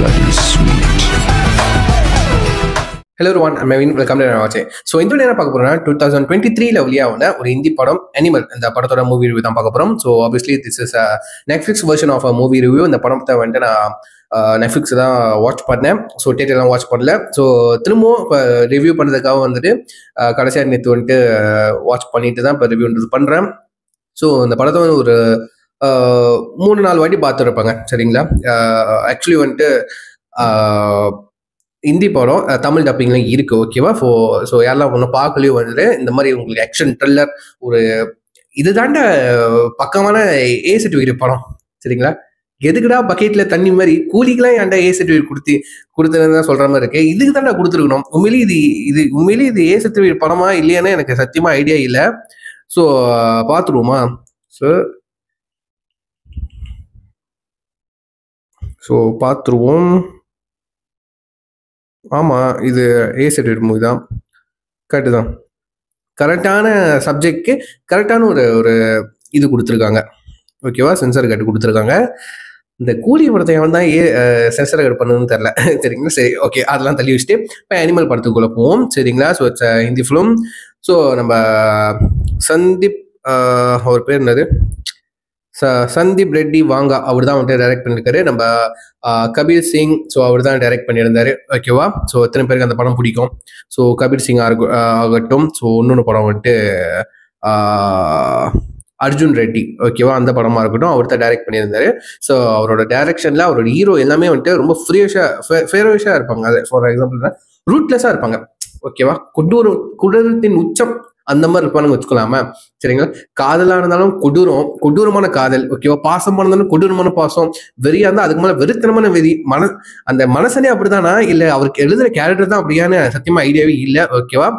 bloody sweet. Hello everyone, I'm Naveen. Welcome to our channel. So இந்த video என்ன பார்க்க போறோம்னா 2023ல வெளியான ஒரு ஹிந்தி படம் அனிமல். இந்த படத்தோட மூவி ரிவ்யூ தான் பார்க்க போறோம். So obviously this is Netflix version of a movie review. இந்த படத்தை வந்துட்டு நான் நெட்ஃபிளிக்ஸ் தான் வாட்ச் பண்ணேன். ஸோ தேட்டர்லாம் வாட்ச் பண்ணல. ஸோ திரும்பவும் இப்போ ரிவ்யூ பண்ணுறதுக்காக வந்துட்டு கடைசியாக நேற்று வந்துட்டு வாட்ச் பண்ணிட்டு தான் இப்போ ரிவ்யூன்றது பண்ணுறேன். ஸோ இந்த படத்தை வந்து ஒரு 3-4 வாட்டி பார்த்துருப்பாங்க, சரிங்களா? ஆக்சுவலி வந்துட்டு ஹிந்தி படம் தமிழ் டப்பிங்லாம் இருக்குது, ஓகேவா? ஸோ யாரெல்லாம் ஒன்றும் பார்க்கலையோ வந்துட்டு இந்த மாதிரி உங்களுக்கு ஆக்ஷன் த்ரில்லர் ஒரு இது தாண்ட பக்கமான ஏ சர்டிஃபிகேட் படம், சரிங்களா? எதுக்குடா பக்கெட்டில் தண்ணி மாதிரி கூலிக்கெலாம் ஏன்டா ஏ சர்டிஃபிகேட் கொடுத்துருன்னு தான் சொல்கிற மாதிரி இருக்கு. இதுக்கு தாண்டா கொடுத்துருக்கணும். உண்மையிலேயே இது ஏ சர்டிஃபிகேட் படமா இல்லையானு எனக்கு சத்தியமாக ஐடியா இல்லை. ஸோ பார்த்துருவோமா? ஸோ பார்த்துருவோம். ஆமாம், இது ஏ சர்டிஃபிகேட் மூவி தான், கரெக்டு தான். கரெக்டான சப்ஜெக்ட்க்கு கரெக்டான ஒரு இது கொடுத்துருக்காங்க, ஓகேவா? சென்சார் கார்டு கொடுத்துருக்காங்க. இந்த கூலி படத்தை தான் சென்சார் கார்டு பண்ணுன்னு தெரில, சரிங்களா? சரி, ஓகே, அதெல்லாம் தள்ளி வச்சுட்டு இப்போ அனிமல் படத்துக்குள்ளே போவோம், சரிங்களா? So it's Hindi film. So நம்ம சந்தீப், அவர் பேர் என்னது, சந்தீப் ரெட்டி வாங்கா, அவர் தான் வந்துட்டு டைரக்ட் பண்ணியிருக்காரு. நம்ம கபீர் சிங், ஸோ அவர் தான் டைரக்ட் பண்ணியிருந்தாரு, ஓகேவா? ஸோ எத்தனை பேருக்கு அந்த படம் பிடிக்கும்? ஸோ கபீர் சிங் ஆகட்டும். ஸோ இன்னொன்று படம் வந்துட்டு அர்ஜுன் ரெட்டி, ஓகேவா? அந்த படமாக இருக்கட்டும், அவர் தான் டைரக்ட் பண்ணியிருந்தாரு. ஸோ அவரோட டைரக்ஷனில் அவரோட ஹீரோ எல்லாமே வந்துட்டு ரொம்ப ஃபேரோஷாக இருப்பாங்க. அது ஃபார் எக்ஸாம்பிள் ரூட்லெஸ்ஸாக இருப்பாங்க, ஓகேவா? கொடூரத்தின் உச்சம் அந்த மாதிரி இருப்பானுங்க வச்சுக்கலாமா, சரிங்களா? காதலாக இருந்தாலும் கொடூரமான காதல், ஓகேவா? பாசமாக இருந்தாலும் கொடூரமான பாசம், வெறியா இருந்தால் அதுக்கு மேலே வெறித்தனமான வெறி. அந்த மனசனே அப்படித்தானா, இல்லை அவருக்கு எழுதுகிற கேரக்டர் தான் அப்படியான சத்தியமாக ஐடியாவே இல்லை, ஓகேவா?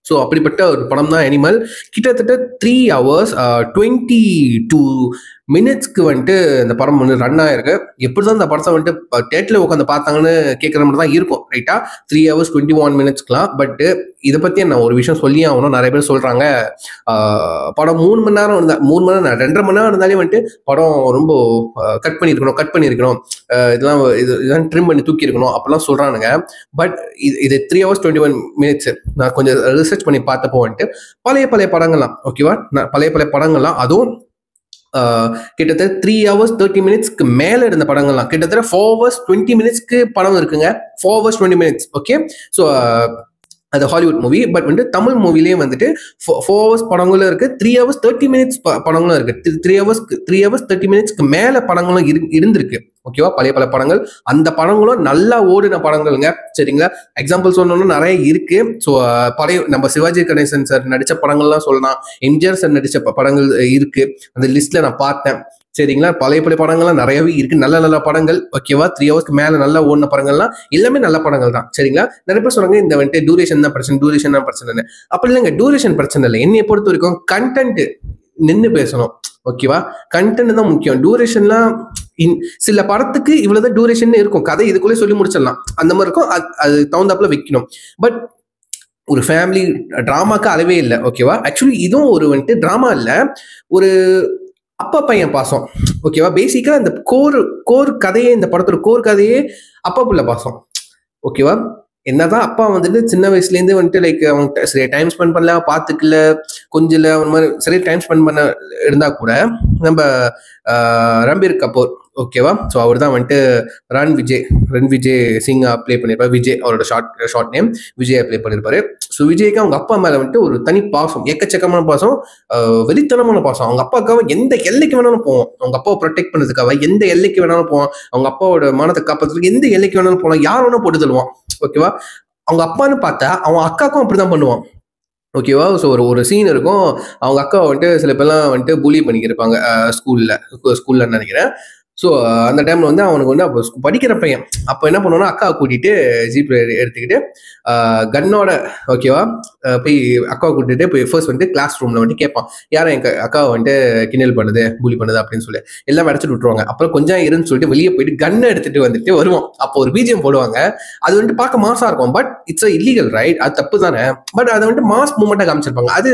ஸோ அப்படிப்பட்ட ஒரு படம் தான் அனிமல். கிட்டத்தட்ட 3 hours 22 minutes வந்துட்டு இந்த படம் வந்து ரன் ஆயிருக்கு. எப்படி தான் இந்த படத்தை வந்துட்டு தேட்டரில் உட்காந்து பார்த்தாங்கன்னு கேட்குற மாதிரி தான் இருக்கும், ரைட்டா? 3 hours 21 minutes. பட்டு இதை பற்றி நான் ஒரு விஷயம் சொல்லி ஆகணும். நிறைய பேர் சொல்கிறாங்க படம் 3 மணி நேரம் இருந்தால் 3 மணி நேரம் 2.5 மணி நேரம் இருந்தாலே வந்துட்டு படம் ரொம்ப கட் பண்ணியிருக்கணும், இதெல்லாம் ட்ரிம் பண்ணி தூக்கியிருக்கணும் அப்படிலாம் சொல்கிறானுங்க. பட் இது 3 hours 21 minutes. நான் கொஞ்சம் ரிசர்ச் பண்ணி பார்த்தப்போ வந்துட்டு பழைய படங்கள்லாம், ஓகேவா? பழைய படங்கள்லாம், அதுவும் கிட்டத்தட்ட 3 hours 30 minutes மேல இருந்த படங்கள்லாம் கிட்டத்தட்ட 4 hours 20 minutes படம் இருக்குங்க. 4 hours 20 minutes, ஓகே? ஸோ அது ஹாலிவுட் மூவி. பட் வந்துட்டு தமிழ் மூவிலேயே வந்துட்டு 4 hours படங்களும் இருக்கு, 3 hours 30 minutes படங்களும் இருக்கு. 3 hours 30 minutes மேல படங்களும் இருந்திருக்கு, ஓகேவா? பழைய படங்கள், அந்த படங்களும் நல்லா ஓடின படங்கள்ங்க, சரிங்களா? எக்ஸாம்பிள் சொல்லணும்னா நிறைய இருக்கு. ஸோ நம்ம சிவாஜி கணேசன் சார் நடித்த படங்கள்லாம் சொல்லலாம், எம்ஜிஆர் சார் நடித்த படங்கள் இருக்கு, அந்த லிஸ்ட்ல நான் பார்த்தேன், சரிங்களா? பழைய படங்கள்லாம் நிறையவே இருக்கு, நல்ல படங்கள், ஓகேவா? 3 hours மேல நல்லா ஓடின படங்கள்லாம் எல்லாமே நல்ல படங்கள் தான், சரிங்களா? நிறைய பேர் சொல்றாங்க இந்த வந்துட்டு டூரேஷன் தான் பிரச்சனை. அப்படி இல்லைங்க, டூரேஷன் பிரச்சனை இல்லை. என்னைய பொறுத்த வரைக்கும் கண்டென்ட் நின்று பேசணும், ஓகேவா? கண்டென்ட் தான் முக்கியம். டூரேஷன்லாம் சில படத்துக்கு இவ்வளவுதான் டூரேஷன் இருக்கும், கதை இதுக்குள்ளே சொல்லி முடிச்சிடலாம், அந்த மாதிரி இருக்கும். அது தகுந்தாப்புல வைக்கணும். பட் ஒரு ஃபேமிலி டிராமாக்கு அளவே இல்லை, ஓகேவா? ஆக்சுவலி இதுவும் ஒரு வந்துட்டு டிராமா இல்லை, ஒரு அப்பா பையன் பாசம், ஓகேவா? பேசிக்கா இந்த கோர் கதையே, இந்த படத்தோட கோர் கதையே அப்பா புள்ள பாசம், ஓகேவா? என்னதான் அப்பா வந்துட்டு சின்ன வயசுலேருந்து வந்துட்டு லைக் அவங்க சரியா டைம் ஸ்பெண்ட் பண்ணல, பார்த்துக்கல, கொஞ்சம் அவன் மாதிரி சரியா டைம் ஸ்பெண்ட் பண்ண இருந்தா கூட நம்ம ரன்பீர் கபூர், ஓகேவா? ஸோ அவர் தான் வந்துட்டு ரன் விஜய் சிங் ப்ளே பண்ணியிருப்பார். விஜய் அவரோட ஷார்ட் நேம், விஜயை ப்ளே பண்ணியிருப்பாரு. ஸோ விஜய்க்கு அவங்க அப்பா மேலே வந்துட்டு ஒரு தனி பாசம், எக்கச்சக்கமான பாசம், வெறித்தனமான பாசம். அவங்க அப்பாவுக்காக எந்த எல்லைக்கு வேணாலும் போவோம், அவங்க அப்பாவை ப்ரொடெக்ட் பண்ணதுக்காக எந்த எல்லைக்கு வேணாலும் போவோம், அவங்க அப்பாவோட மானத்தை காப்பாற்றுறதுக்கு எந்த எல்லைக்கு வேணாலும் போகலாம், யார் வேணாலும் போட்டு தருவான், ஓகேவா? அவங்க அப்பான்னு பார்த்தா அவன் அக்காவுக்கும் அப்படிதான் பண்ணுவான், ஓகேவா? ஸோ ஒரு சீன் இருக்கும், அவங்க அக்காவை வந்துட்டு சில பேர்லாம் வந்துட்டு புலி பண்ணிக்கிருப்பாங்க ஸ்கூல்ல நினைக்கிறேன். ஸோ அந்த டைமில் வந்து அவனுக்கு வந்து அப்போ படிக்கிற பையன், அப்போ என்ன பண்ணுவோன்னா அக்காவை கூட்டிகிட்டு ஜீப் எடுத்துக்கிட்டு கன்னோட, ஓகேவா, போய் அக்காவை கூட்டிகிட்டு போய் ஃபர்ஸ்ட் வந்துட்டு கிளாஸ் ரூமில் வந்துட்டு கேட்பான், யாரும் எங்கள் அக்காவை வந்துட்டு கிண்டல் பண்ணுது, புலி பண்ணுது அப்படின்னு சொல்லி எல்லாம் அடைச்சிட்டு விட்டுருவாங்க. அப்புறம் கொஞ்சம் இருன்னு சொல்லிட்டு வெளியே போயிட்டு கன்னை எடுத்துகிட்டு வந்துட்டு வருவோம். அப்போ ஒரு பிஜிஎம் போடுவாங்க, அது வந்துட்டு பார்க்க மாசாக இருக்கும். But it's illegal, right? அது தப்பு தானே. பட் அதை வந்துட்டு மாஸ் மூமெண்ட்டாக காமிச்சிருப்பாங்க. அது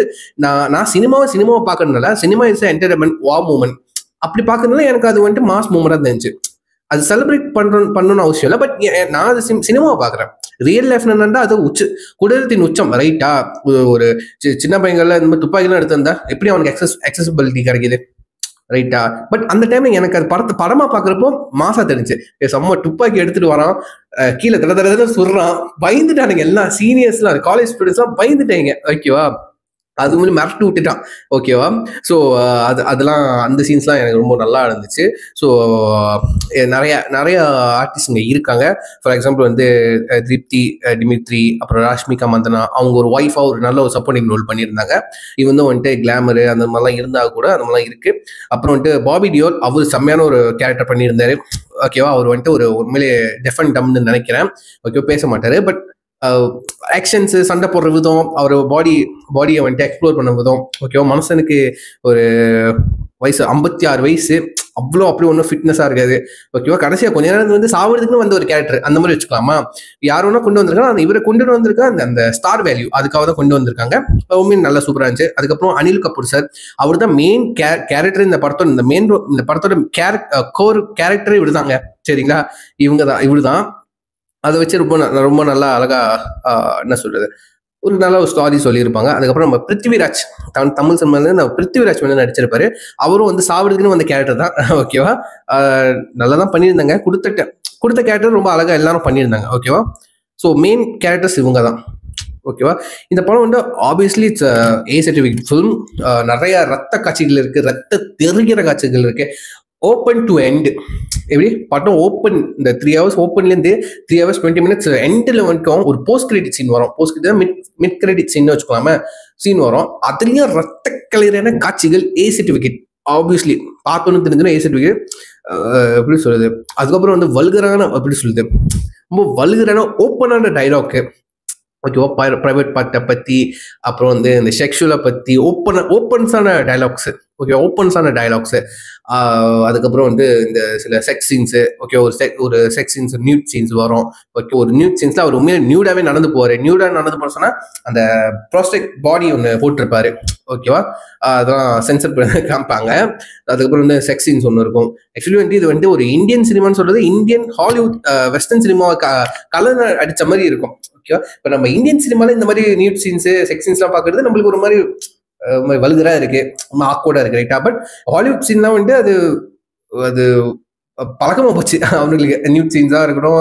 நான் சினிமாவை பார்க்கறதுனால சினிமா இஸ் என்டர்டைன்மெண்ட், வா மூமெண்ட் அப்படி பார்க்கறதுனால எனக்கு அது வந்துட்டு மாஸ் மூமெண்டாக இருந்துச்சு. அது செலிப்ரேட் பண்ணணும்னு அவசியம் இல்லை. பட் நான் அது சினிமாவை பார்க்குறேன். ரியல் லைஃப்ல என்னன்னா அது குடலத்தின் உச்சம் ரைட்டா. ஒரு சின்ன பையன்கள்ல இந்த மாதிரி துப்பாக்கிலாம் எடுத்திருந்தா எப்படி அவனுக்கு accessibility கிடைக்குது ரைட்டா. பட் அந்த டைம்ல எனக்கு அது படமா பாக்குறப்போ மாசா தெரிஞ்சு செம்ம துப்பாக்கி எடுத்துட்டு வரான், கீழே தட சுடுறான், பயந்துட்டானுங்க எல்லாம் சீனியர்ஸ்லாம் காலேஜ் ஸ்டூடெண்ட்ஸ் எல்லாம் பயந்துட்டாங்க. ஓகேவா, அது மாதிரி மிரட்டு விட்டுட்டான். ஓகேவா. ஸோ அதெல்லாம் அந்த சீன்ஸ்லாம் எனக்கு ரொம்ப நல்லா இருந்துச்சு. ஸோ நிறைய நிறைய ஆர்டிஸ்டுங்க இருக்காங்க. ஃபார் எக்ஸாம்பிள் வந்து திருப்தி டிமித்ரி, அப்புறம் ராஷ்மிகா மந்தனா, அவங்க ஒரு ஒய்ஃபா ஒரு நல்ல ஒரு சப்போர்ட்டிங் ரோல் பண்ணியிருந்தாங்க. இவன் வந்துட்டு கிளாமரு அந்த மாதிரிலாம் இருந்தால் கூட அந்த மாதிரிலாம் இருக்கு. அப்புறம் வந்துட்டு பாபி டியோல், அவர் செம்மையான ஒரு கேரக்டர் பண்ணியிருந்தாரு. ஓகேவா, அவர் வந்துட்டு ஒரு உண்மையிலே டெஃப் அண்ட் டம்னு நினைக்கிறேன். ஓகே, பேச மாட்டாரு. பட் ஆக்ஷன்ஸ், சண்டை போடுற விதம், அவர் பாடியை வந்துட்டு எக்ஸ்ப்ளோர் பண்ண விதம், ஓகேவா. மனுஷனுக்கு ஒரு வயசு 56 வயசு, அவ்வளோ அப்படி ஒன்றும் ஃபிட்னஸாக இருக்காது. ஓகேவா, கடைசியாக கொஞ்ச நேரம் வந்து சாவறதுக்குன்னு வந்து ஒரு கேரக்டர் அந்த மாதிரி வச்சுக்கலாமா. யார் வேணா கொண்டு வந்திருக்காங்க, இவரை கொண்டு வந்திருக்கா அந்த ஸ்டார் வேல்யூ அதுக்காக தான் கொண்டு வந்திருக்காங்க. ரொம்ப நல்லா சூப்பராக இருந்துச்சு. அதுக்கப்புறம் அனில் கபூர் சார், அவர் தான் மெயின் கேரக்டர் இந்த படத்தோட. இந்த படத்தோட கோர் கேரக்டரே இவருதாங்க. சரிங்களா, இவரு தான். அதை வச்சு ரொம்ப நல்லா அழகா என்ன சொல்றது, ஒரு நல்ல ஒரு ஸ்டாரி சொல்லியிருப்பாங்க. அதுக்கப்புறம் நம்ம பிருத்திவிராஜ், தமிழ் சினிமால பிருத்திவிராஜ் வந்து நடிச்சிருப்பாரு. அவரும் வந்து சாவறதுக்குன்னு வந்த கேரக்டர் தான். ஓகேவா, நல்லா தான் பண்ணியிருந்தாங்க. கொடுத்த கேரக்டர் ரொம்ப அழகா எல்லாரும் பண்ணியிருந்தாங்க. ஓகேவா. ஸோ மெயின் கேரக்டர்ஸ் இவங்க தான். ஓகேவா. இந்த படம் வந்து obviously it's A certificate film. நிறைய ரத்த காட்சிகள் இருக்கு, ரத்த தெரிகிற காட்சிகள் இருக்கு. ஓப்பன் டு எண்ட், எப்படி படம் ஓப்பன், இந்த 3 hours ஓப்பன்லேருந்து 3 hours 20 minutes எண்டில் வந்துட்டோம். ஒரு போஸ்ட் கிரெடிட் சீன் வரும். Post credit mid credit scene வச்சுக்கலாமே, சீன் வரும். அதுலயும் ரத்த கலரான காட்சிகள். A சர்டிஃபிகேட் ஆப்வியஸ்லி பார்த்தோன்னு தெரிஞ்சுன்னா A சர்டிஃபிகேட். எப்படி சொல்றது, அதுக்கப்புறம் வந்து வல்கரான, எப்படி சொல்றது, ரொம்ப வல்கரான ஓப்பனான டைலாக்கு. ஓகேவா, ப்ரைவேட் பார்ட்டை பற்றி, அப்புறம் வந்து இந்த செக்ஷுவலை பற்றி ஓப்பன்ஸான டைலாக்ஸு. ஓகே, ஓப்பன்ஸான டைலாக்ஸு. அதுக்கப்புறம் வந்து இந்த சில செக்ஸ் சீன்ஸு. ஓகே, ஒரு செக்ஸ் சீன்ஸ், நியூட் சீன்ஸ் வரும். ஓகே, ஒரு நியூட் சீன்ஸில் அவர் உண்மையாக நியூடாகவே நடந்து போவார். நியூடாக நடந்து போக சொன்னால் அந்த ப்ராஸ்டெக்ட் பாடி ஒன்று போட்டிருப்பாரு. ஓகேவா, அதெல்லாம் சென்சர் பண்ணி காமிப்பாங்க. அதுக்கப்புறம் வந்து செக்ஸ் சீன்ஸ் ஒன்று இருக்கும். ஆக்சுவலி வந்து இது வந்து ஒரு இந்தியன் சினிமான்னு சொல்றது, இந்தியன் ஹாலிவுட் வெஸ்டர்ன் சினிமாவை கலர் அடித்த மாதிரி இருக்கும். ஓகேவா, இப்போ நம்ம இந்தியன் சினிமாவில் இந்த மாதிரி நியூட் சீன்ஸு, செக்ஸ் சீன்ஸ்லாம் பார்க்குறது நம்மளுக்கு ஒரு மாதிரி வல்கரா இருக்கு, ஆக்வர்டா இருக்கு ரைட்டா. பட் ஹாலிவுட் சீன்லாம் வந்து அது பழக்கமா போச்சு அவங்களுக்கு. நியூட் சீன்ஸா இருக்கட்டும்,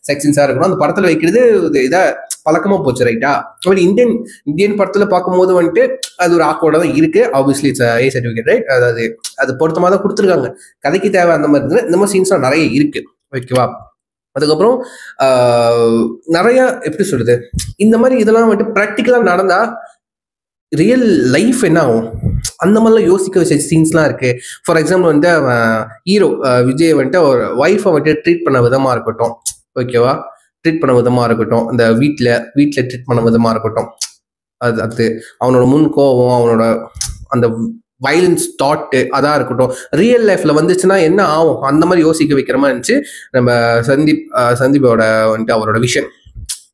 செக்ஸ் சீன்ஸா இருக்கட்டும், அந்த படத்துல வைக்கிறது இதா பழக்கமா போச்சு ரைட்டா. பட் இந்தியன் படத்துல பார்க்கும்போது வந்துட்டு அது ஒரு ஆக்வர்டா தான் இருக்கு. Obviously it's A certificate right. அதாவது அது பொருத்தமாக தான் கொடுத்துருக்காங்க. கதைக்கு தேவை அந்த மாதிரி இருக்கு. இந்த மாதிரி சீன்ஸ்லாம் நிறைய இருக்கு. ஓகேவா. அதுக்கப்புறம் நிறைய, எப்படி சொல்றது, இந்த மாதிரி இதெல்லாம் வந்துட்டு ப்ராக்டிக்கலா நடந்தா ரியல் லைஃப் என்ன ஆகும் அந்த மாதிரிலாம் யோசிக்க வச்ச சீன்ஸ்லாம் இருக்கு. ஃபார் எக்ஸாம்பிள் வந்து ஹீரோ விஜய் வந்துட்டு ஒரு ஒய்ஃபை வந்துட்டு ட்ரீட் பண்ண விதமா இருக்கட்டும். ஓகேவா, ட்ரீட் பண்ண விதமா இருக்கட்டும், இந்த வீட்டில் ட்ரீட் பண்ண விதமா இருக்கட்டும், அது அவனோட முன் கோபம், அவனோட அந்த வயலன்ஸ் தாட்டு அதான் இருக்கட்டும். ரியல் லைஃப்ல வந்துச்சுன்னா என்ன ஆகும் அந்த மாதிரி யோசிக்க வைக்கிற மாதிரி இருந்துச்சு. நம்ம சந்தீப்போட வந்துட்டு அவரோட விஷன்.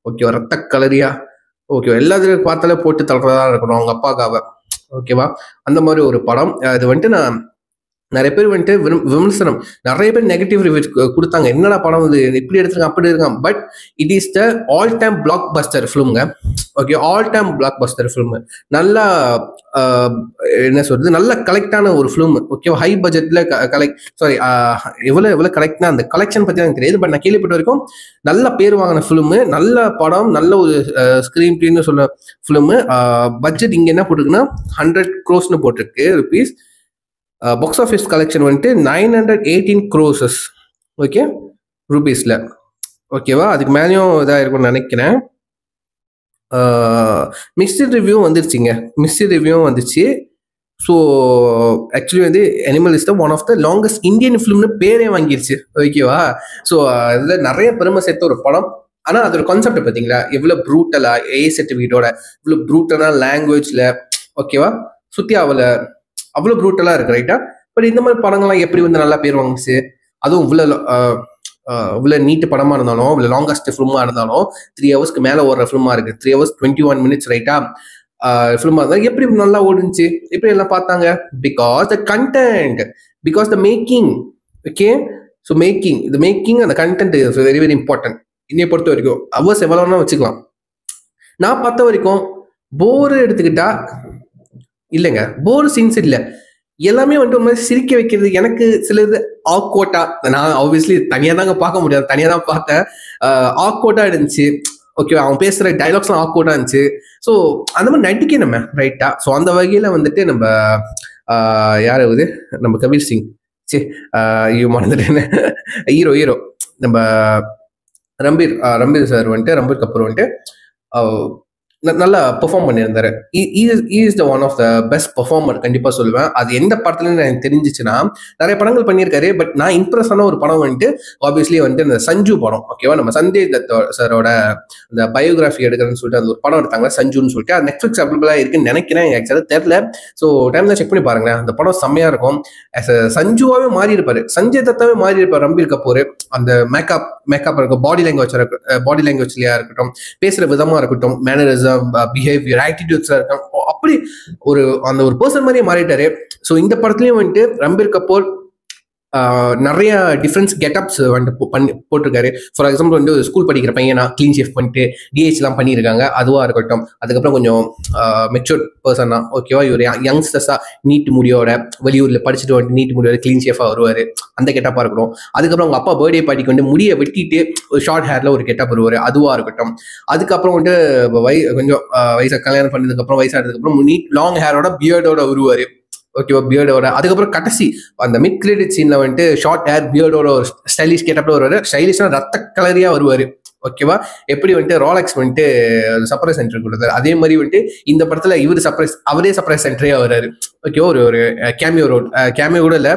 ஓகேவா, ரத்த கலரியா. ஓகேவா, எல்லாத்துலையும் பார்த்தாலே போட்டு தள்ளுறதா இருக்கணும் அவங்க அப்பாக்காக. ஓகேவா, அந்த மாதிரி ஒரு படம். அது வந்துட்டு நான் நிறைய பேர் வந்துட்டு விமர்சனம், நிறைய பேர் நெகட்டிவ் ரிவ்யூ கொடுத்தாங்க. என்னடா படம் இது, இப்படி எடுத்துருக்கான் அப்படி இருக்கான். But it is the all time blockbuster ஃபிலிம்ங்க. Okay, all time blockbuster film. நல்லா என்ன சொல்றது, நல்ல கலெக்டான ஒரு ஃபிலிம். ஓகே, ஹை பட்ஜெட்ல எவ்வளவு கலெக்ட்னா அந்த கலெக்ஷன் பத்தி எனக்கு தெரியாது. பட் நான் கேள்விப்பட்ட வரைக்கும் நல்ல பேர் வாங்கின ஃபிலிம், நல்ல படம், நல்ல ஒரு ஸ்கிரீன் பிளேன்னு சொல்ல ஃபிலிம். பட்ஜெட் இங்க என்ன போட்டிருக்குன்னா 100 crores போட்டிருக்கு ருபீஸ். பாக்ஸ் ஆஃபீஸ் கலெக்ஷன் வந்துட்டு 918 crores. ஓகே, ருபீஸ்ல. ஓகேவா, அதுக்கு மேலேயும் இதாக இருக்கும்னு நினைக்கிறேன். மிக்ஸ்டு ரிவ்யூ வந்துருச்சுங்க, மிக்ஸ்டு ரிவ்யூவும் வந்துச்சு. ஸோ ஆக்சுவலி வந்து Animal is the one of the longest Indian ஃபிலிம்னு பேரே வாங்கிருச்சு. ஓகேவா, ஸோ அதில் நிறைய பெருமை சேர்த்த ஒரு படம். ஆனால் அதோட கான்செப்ட் பார்த்தீங்களா, எவ்வளோ ப்ரூட்டலா A சர்டிஃபிகேட்டோட இவ்வளோ ப்ரூட்டலான லாங்குவேஜ்ல. ஓகேவா, சுற்றி அவ்வளோ ப்ரூட்டலாக இருக்கு ரைட்டா. பட் இந்த மாதிரி படங்கள்லாம் எப்படி வந்து நல்லா பேர் வாங்குச்சு, அதுவும் இவ்வளோ நீட்டு படமாக இருந்தாலும், இவ்வளோ லாங்கஸ்ட் ஃபிலிமாக இருந்தாலும், 3 hours மேலே ஓடுற ஃபிலிமாக இருக்குது. 3 hours 21 minutes ரைட்டா ஃபிலிமாக இருந்தால் எப்படி நல்லா ஓடுச்சு, எப்படி எல்லாம் பார்த்தாங்க? Because the content, because the making. Okay, so making அந்த content is very very important. என்னைய பொறுத்த வரைக்கும் அவர்ஸ் எவ்வளோனா வச்சுக்கலாம். நான் பார்த்த வரைக்கும் போர் எடுத்துக்கிட்டா இல்லைங்க, போர் சீன்ஸ் இல்லை, எல்லாமே வந்துட்டு ஒரு மாதிரி சிரிக்க வைக்கிறது. எனக்கு சிலது ஆக்வர்ட்டா, நான் ஆப்வியஸ்லி தனியாக தாங்க பார்க்க முடியாது, தனியாக தான் பார்த்தேன். ஆக்வர்ட்டா இருந்துச்சு. ஓகே, அவன் பேசுகிற டைலாக்ஸ்லாம் ஆக்வர்ட்டா இருந்துச்சு. ஸோ அந்த மாதிரி நடிக்க நம்ம ரைட்டா. ஸோ அந்த வகையில் வந்துட்டு நம்ம யாராவது நம்ம கபீர் சிங் ஐயோ மறந்துட்டேன்னு ஹீரோ நம்ம ரம்பீர் சார் வந்துட்டு, ரம்பீர் கபூர் வந்துட்டு நல்லா பெர்ஃபார்ம் பண்ணியிருந்தாரு. Is the one of the best performer கண்டிப்பாக சொல்லுவேன். அது எந்த படத்துலன்னு எனக்கு தெரிஞ்சிச்சுன்னா, நிறைய படங்கள் பண்ணியிருக்காரு. பட் நான் இம்ப்ரெஸ் ஆன ஒரு படம் வந்துட்டு ஆப்வியஸ்லி வந்துட்டு இந்த சஞ்சு படம். ஓகேவா, நம்ம சஞ்சய் தத் சாரோட இந்த பயோகிராஃபி எடுக்கிறேன்னு சொல்லிட்டு அந்த ஒரு படம் எடுத்தாங்க சஞ்சுன்னு சொல்லிட்டு. அது நெட்ஃபிளிக்ஸ் அவைலபிளாக இருக்குன்னு நினைக்கிறேன், ஆக்சுவலாக தெரியல. ஸோ டைம்ல செக் பண்ணி பாருங்களேன், அந்த படம் செம்மையா இருக்கும். சஞ்சுவாவே மாறி இருப்பாரு, சஞ்சய் தத்தாவே மாறி இருப்பார் ரம்பீர் கபூர். அந்த மேக்கப் இருக்கும், பாடி லாங்குவேஜ்லயா இருக்கட்டும், பேசுற விதமா இருக்கட்டும், மேனரிசம், பிஹேவியர், ஆட்டிடியூட்ஸா இருக்கும், அப்படி அந்த ஒரு பர்சன் மாதிரியே மாறிட்டாரு. ஸோ இந்த படத்துலயும் வந்துட்டு ரம்பீர் கபூர் நிறைய டிஃப்ரெண்ட்ஸ் கெட்டப்ஸ் வந்துட்டு போட்டிருக்காரு. ஃபார் எக்ஸாம்பிள் வந்து ஸ்கூல் படிக்கிற பையனா கிளீன் ஷேவ் பண்ணிட்டு டிஹெச்லாம் பண்ணியிருக்காங்க, அதுவாக இருக்கட்டும். அதுக்கப்புறம் கொஞ்சம் மெச்சூர் பர்சனா, ஓகேவா, இவர் யங்ஸ்டர்ஸா நீட் முடியோட வெளியூரில் படிச்சுட்டு வந்துட்டு நீட் முடியோட கிளீன் ஷேஃபாக வருவார், அந்த கெட்டப்பாக இருக்கட்டும். அதுக்கப்புறம் அவங்க அப்பா பர்த்டே பார்ட்டிக்கு வந்து முடியை வெட்டிட்டு ஒரு ஷார்ட் ஹேரில் ஒரு கெட்டப் வருவார், அதுவாக இருக்கட்டும். அதுக்கப்புறம் வந்துட்டு கொஞ்சம் கல்யாணம் பண்ணதுக்கப்புறம் வயசானதுக்கப்புறம் நீட் லாங் ஹேரோட பியர்டோட வருவார், ஓகேவா, பியர்டோட. அதுக்கப்புறம் கடைசி அந்த மிட் கிரெடிட் சீன்ல வந்துட்டு ஷார்ட் ஹேர் பியர்டோட ஒரு ஸ்டைலிஷ் கெட்டப்ல வருவாரு. ஸ்டைலிஷ்னா ரத்த கலரியா வருவாரு, ஓகேவா. எப்படி வந்துட்டு ரோலெக்ஸ் வந்துட்டு சர்ப்ரைஸ் சென்டர் கொடுத்தாரு, அதே மாதிரி வந்துட்டு இந்த படத்துல அவரே சர்ப்ரைஸ் சென்டரே வர்றாரு, ஓகேவா. ஒரு கேமியோ கூட இல்ல,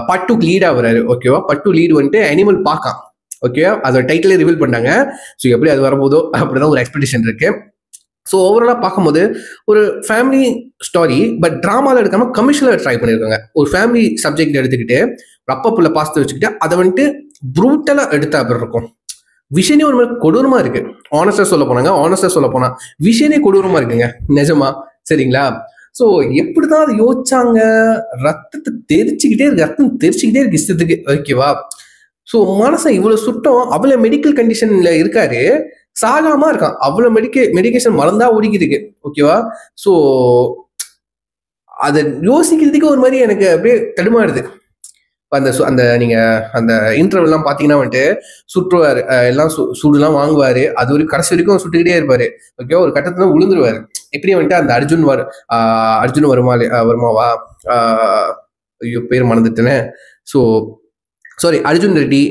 பார்ட் 2 லீடா வர்றாரு, ஓகேவா. பார்ட் 2 லீடு வந்துட்டு அனிமல் பார்க்கலாம், ஓகேவா. அதோட டைட்டிலே ரிவீல் பண்ணாங்க. ஸோ எப்படி அது வரப்போதோ அப்படிதான் ஒரு எக்ஸ்பெக்டேஷன் இருக்கு. ஸோ ஓவராலாக பார்க்கும்போது ஒரு ஃபேமிலி ஸ்டோரி, பட் ட்ராமாவில் எடுக்காமல் கமர்ஷியலாக ட்ரை பண்ணியிருக்காங்க. ஒரு ஃபேமிலி சப்ஜெக்ட் எடுத்துக்கிட்டு அப்பா புள்ள பாஸ்து வச்சுக்கிட்டு அதை வந்துட்டு ப்ரூட்டலாக எடுத்த அப்படி இருக்கும். விஷயனே ஒரு மாதிரி கொடூரமாக இருக்கு. ஆனஸ்டாக சொல்ல போனா விஷயனே கொடூரமாக இருக்குங்க, நிஜமா. சரிங்களா. ஸோ எப்படிதான் அதை யோசிச்சாங்க, ரத்தம் தெரிச்சுக்கிட்டே இருக்கு இஷ்டத்துக்கு, ஓகேவா. ஸோ மனசை இவ்வளோ சுட்டம், அவ்வளோ மெடிக்கல் கண்டிஷன்ல இருக்காரு, சாகாம இருக்கான், அவ்வளவு மெடிக்கேஷன் மறந்தா ஓடிக்கிட்டு, ஓகேவா. ஸோ அதை யோசிக்கிறதுக்கு ஒரு மாதிரி எனக்கு அப்படியே தடுமாறுது. அந்த நீங்க அந்த இன்டர்வெல்லாம் பாத்தீங்கன்னா வந்துட்டு சுற்றுவாரு, எல்லாம் சூடுலாம் வாங்குவாரு, அது ஒரு கடைசி வரைக்கும் சுட்டுக்கிட்டே இருப்பாரு, ஓகே. ஒரு கட்டத்துல விழுந்துருவாரு. எப்படி வந்துட்டு அந்த அர்ஜுன் வருமாவா, ஐயோ பேர் மறந்துட்டேனே. ஸோ சாரி, அர்ஜுன் ரெட்டி,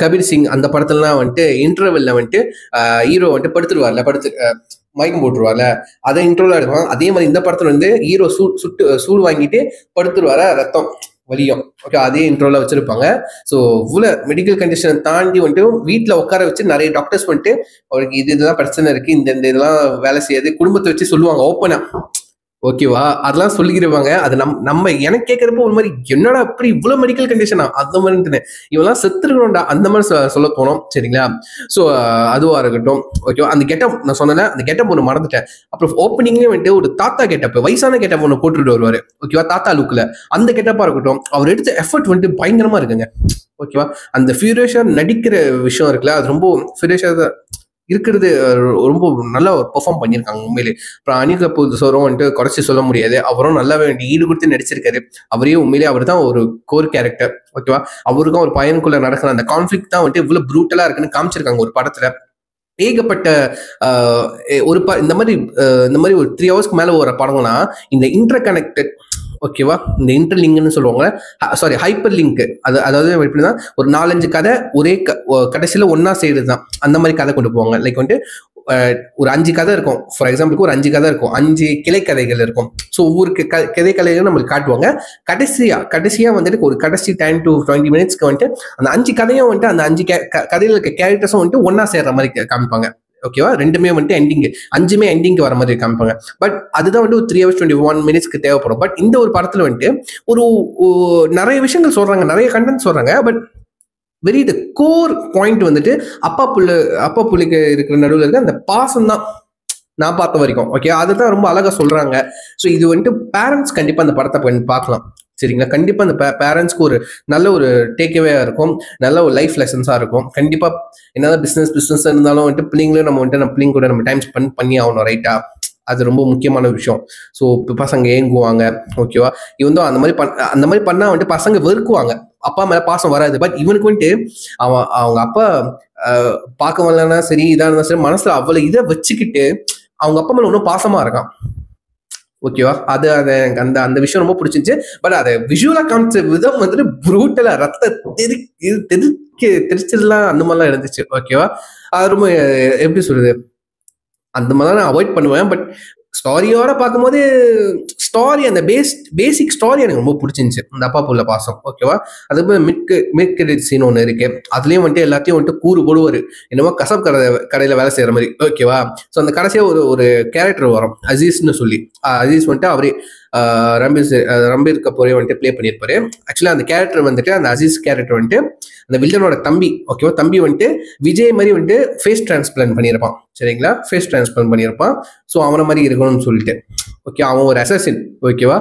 கபீர் சிங், அந்த படத்துலலாம் வந்துட்டு இன்டர்வெல்ல வந்துட்டு ஹீரோ வந்துட்டு படுத்து மயக்கம் போட்டுருவார்ல, அதை இன்டர்வல் எடுப்பாங்க. அதே மாதிரி இந்த படத்துல வந்து ஹீரோ சூடு வாங்கிட்டு படுத்துருவார, ரத்தம் வலியும், ஓகே, அதே இன்ட்ரோல வச்சிருப்பாங்க. ஸோ இவ்வளோ மெடிக்கல் கண்டிஷனை தாண்டி வந்துட்டு வீட்டில் உட்கார வச்சு நிறைய டாக்டர்ஸ் வந்துட்டு அவருக்கு இதெல்லாம் பிரச்சனை இருக்கு, இந்த இதெல்லாம் வேலை செய்யாது, குடும்பத்தை வச்சு சொல்லுவாங்க ஓப்பனா, ஓகேவா. அதெல்லாம் சொல்லிக்கிறவாங்க. அது நம்ம எனக்கு கேட்கறப்போ ஒரு மாதிரி என்னடா அப்படி இவ்வளவு மெடிக்கல் கண்டிஷனா அந்த மாதிரி இவெல்லாம் செத்துருக்கணும்டா அந்த மாதிரி சொல்ல போனோம். சரிங்களா. ஸோ அதுவா இருக்கட்டும், ஓகேவா. அந்த கெட்டப் நான் சொன்னேன், அந்த கெட்டப் ஒன்று மறந்துட்டேன். அப்புறம் ஓப்பனிங்லேயே வந்துட்டு ஒரு தாத்தா கெட்டப், வயசான கெட்டப் ஒன்று போட்டுட்டு வருவாரு, ஓகேவா, தாத்தா லுக்ல. அந்த கெட்டப்பா இருக்கட்டும், அவர் எடுத்த எஃபர்ட் வந்துட்டு பயங்கரமா இருக்குங்க, ஓகேவா. அந்த ஃபியூரியஸா நடிக்கிற விஷயம் இருக்குல்ல, அது ரொம்ப ஃபியூரியஸா இருக்கிறது, ரொம்ப நல்லா பெர்ஃபார்ம் பண்ணியிருக்காங்க உண்மையிலே. அப்புறம் அனில் கபூர் சாரும் வந்துட்டு குறைச்சி சொல்ல முடியாது, அவரும் நல்லாவே ஈடு கொடுத்து நடிச்சிருக்காரு. அவரையும் உண்மையிலே அவர் தான் ஒரு கோர் கேரக்டர், ஓகேவா. அவருக்கும் ஒரு பையனுக்குள்ள நடக்கிற அந்த கான்ஃபிளிக்ட் தான் வந்துட்டு இவ்வளவு ப்ரூட்டலா இருக்குன்னு காமிச்சிருக்காங்க ஒரு படத்துல. ஏகப்பட்ட இந்த மாதிரி ஒரு 3 ஹவர்ஸ்க்கு மேல ஒரு படம்னா இந்த இன்டர் கனெக்டட், ஓகேவா. இந்த இன்டர்லிங்க்னு சொல்லுவாங்க, சாரி ஹைப்பர் லிங்க். அதாவது எப்படின்னா ஒரு 4-5 கதை ஒரே கடைசியில ஒன்னா சேர்ந்து தான் அந்த மாதிரி கதை கொண்டு போவாங்க. லைக் வந்துட்டு ஒரு 5 கதை இருக்கும், ஃபார் எக்ஸாம்பிளுக்கு ஒரு 5 கதை இருக்கும், 5 கிளை கதைகள் இருக்கும். ஸோ ஒவ்வொரு கதைகளும் நம்மளுக்கு காட்டுவாங்க. கடைசியா வந்துட்டு ஒரு கடைசி 10 to 20 மினிட்ஸ்க்கு வந்துட்டு அந்த 5 கதையும் வந்துட்டு அந்த 5 கதையில இருக்க கேரக்டர்ஸும் வந்துட்டு ஒன்னா சேர்ற மாதிரி காமிப்பாங்க, ஓகேவா. ரெண்டுமே வந்துட்டு எண்டிங், 5மே எண்டிங்க்கு வர மாதிரி காமிப்பாங்க. பட் அதுதான் வந்து ஒரு 3 hours 21 minutesக்கு தேவைப்படும். பட் இந்த ஒரு படத்துல வந்துட்டு ஒரு நிறைய விஷயங்கள் சொல்றாங்க, நிறைய கண்டென்ட் சொல்றாங்க. But very the core point வந்துட்டு அப்பா புள்ளைக்கு இருக்கிற நடுவில் இருக்க அந்த பாசம் தான் நான் பார்த்த வரைக்கும், ஓகே. அதுதான் ரொம்ப அழகா சொல்றாங்க. ஸோ இது வந்துட்டு பேரண்ட்ஸ் கண்டிப்பா அந்த படத்தை பார்க்கலாம். சரிங்களா. கண்டிப்பா அந்த பேரண்ட்ஸ்க்கு ஒரு நல்ல ஒரு டேக்அவே இருக்கும், நல்ல ஒரு லைஃப் லெசன்ஸா இருக்கும். கண்டிப்பா என்னதான் பிசினஸ் இருந்தாலும் வந்துட்டு பிள்ளைங்களும் நம்ம பிள்ளைங்க கூட நம்ம டைம் ஸ்பெண்ட் பண்ணி ஆகணும், ரைட்டா. அது ரொம்ப முக்கியமான விஷயம். ஸோ இப்போ பசங்க ஏங்குவாங்க, ஓகேவா. இவன் தான் அந்த மாதிரி பண்ணா வந்துட்டு பசங்க வெறுக்குவாங்க, அப்பா மேல பாசம் வராது. பட் இவனுக்கு வந்துட்டு அவங்க அப்பா பார்க்க வரலன்னா சரி, இதா இருந்தா சரி, மனசுல அவ்வளவு இதை வச்சுக்கிட்டு அவங்க அப்பா மேல இன்னும் பாசமா இருக்கான், ஓகேவா. அது அது எனக்கு அந்த அந்த விஷயம் ரொம்ப பிடிச்சிருந்துச்சு. பட் அதை விஷுவலா காமிச்ச விதம் வந்துட்டு ப்ரூட்டலா ரத்த தெரிச்சதுலாம் அந்த மாதிரிலாம் இருந்துச்சு, ஓகேவா. அது ரொம்ப எப்படி சொல்றது, அந்த மாதிரி நான் அவாய்ட் பண்ணுவேன். பட் ஸ்டாரியோட பார்க்கும்போது ஸ்டாரி, அந்த பேசிக் ஸ்டாரி எனக்கு ரொம்ப பிடிச்சிருந்துச்சு, இந்த அப்பா புள்ள பாசம், ஓகேவா. அதுக்கு மிட் கிரெடிட் சீன் ஒன்று இருக்கு, அதுலயும் வந்துட்டு எல்லாத்தையும் வந்துட்டு கூறு போடுவாரு, என்னமோ கசப் கடையில வேலை செய்யற மாதிரி, ஓகேவா. ஸோ அந்த கடைசியா ஒரு கேரக்டர் வரும், அசீஸ்னு சொல்லி. அசீஸ் வந்துட்டு அவரே ரம்பீர் கபூரே வந்துட்டு ப்ளே பண்ணியிருப்பாரு. ஆக்சுவலா அந்த கேரக்டர் வந்துட்டு, அந்த அசீஸ் கேரக்டர் வந்துட்டு அந்த வில்லனோட தம்பி, ஓகேவா. தம்பி வந்துட்டு விஜய் மாதிரி வந்துட்டு ஃபேஸ் டிரான்ஸ்பிளான்ட் பண்ணியிருப்பான், சரிங்களா. ஃபேஸ் டிரான்ஸ்பிளான்ட் பண்ணியிருப்பான். ஸோ அவனை மாதிரி இருக்கணும்னு சொல்லிட்டு, ஓகே. அவன் ஒரு அசசின், ஓகேவா.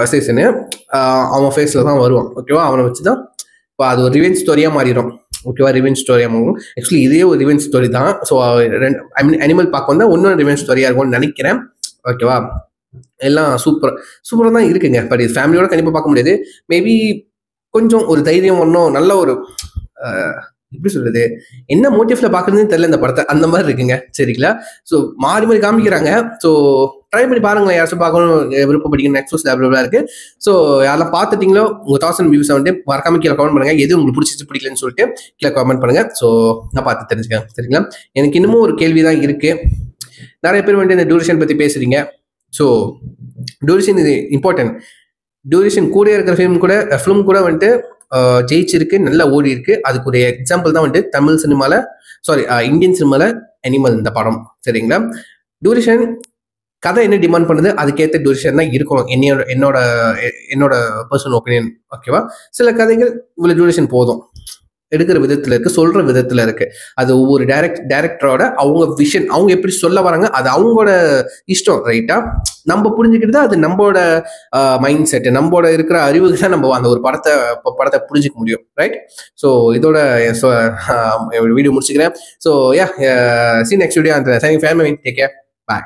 அசசின்னு அவன் ஃபேஸ்ல தான் வருவான், ஓகேவா. அவனை வச்சுதான் இப்போ அது ஒரு ரிவெஞ்ச் ஸ்டோரியா மாறிடும், ஓகேவா. ரிவெஞ்ச் ஸ்டோரியா மாறும். ஆக்சுவலி இதே ஒரு ரிவெஞ்ச் ஸ்டோரி தான். ஸோ அனிமல் பார்க்க வந்தா இன்னொரு ரிவெஞ்ச் ஸ்டோரியா இருக்கும்னு நினைக்கிறேன், ஓகேவா. எல்லாம் சூப்பரா தான் இருக்குங்க. பட் இது ஃபேமிலியோட கண்டிப்பா பார்க்க முடியாது. மேபி கொஞ்சம் ஒரு தைரியம் ஒன்றும் நல்ல ஒரு எப்படி சொல்றது, என்ன மோட்டிவ்ல பாக்குறதுன்னு தெரியல இந்த படத்தை, அந்த மாதிரி இருக்குங்க, சரிங்களா. ஸோ மாறி மாறி காமிக்கிறாங்க. ஸோ ட்ரை பண்ணி பாருங்களேன், யாராச்சும் பார்க்கணும் விருப்பப்படிங்க, நெட்ஃபிளிக்ஸ் அவைலபிளா இருக்கு. ஸோ யாரெல்லாம் பார்த்துட்டீங்களோ உங்க 1000 வியூஸ் வந்து மறக்காம கீழே கமெண்ட் பண்ணுங்க, எது உங்களுக்கு பிடிச்சிச்சு பிடிக்கலன்னு சொல்லிட்டு கீழே கமெண்ட் பண்ணுங்க. ஸோ நான் பார்த்து தெரிஞ்சுக்கேன், சரிங்களா. எனக்கு இன்னமும் ஒரு கேள்விதான் இருக்கு. நிறைய பேர் வந்துட்டு இந்த டியூரேஷன் பத்தி பேசுறீங்க. ஸோ டியூரேஷன் இது இம்பார்ட்டன்ட். டியூரேஷன் கூட இருக்கிற ஃபிலிம் கூட வந்துட்டு ஜெயிச்சிருக்கு, நல்லா ஓடி இருக்கு. அதுக்கு ஒரு எக்ஸாம்பிள் தான் வந்துட்டு தமிழ் சினிமால, சாரி இந்தியன் சினிமால அனிமல் இந்த படம், சரிங்களா. டியூரேஷன் கதை என்ன டிமாண்ட் பண்ணுது, அதுக்கேற்ற டியூரேஷன் தான் இருக்கணும், என்னோட என்னோட பர்சனல் ஒப்பீனியன், ஓகேவா. சில கதைகள் இவ்வளவு டியூரேஷன் போதும், எடுக்கிற விதத்துல இருக்கு, சொல்ற விதத்துல இருக்கு. அது ஒவ்வொரு டைரக்டரோட அவங்க விஷன், அவங்க எப்படி சொல்ல வராங்க, அது அவங்களோட இஷ்டம், ரைட்டா. நம்ம புரிஞ்சுக்கிட்டு அது நம்மளோட மைண்ட் செட், நம்மளோட இருக்கிற அறிவுக்கு தான் நம்ம அந்த ஒரு படத்தை புரிஞ்சுக்க முடியும், ரைட். ஸோ இதோட வீடியோ முடிச்சுக்கிறேன். So yeah, see next video and thank you for having me. Take care. Bye.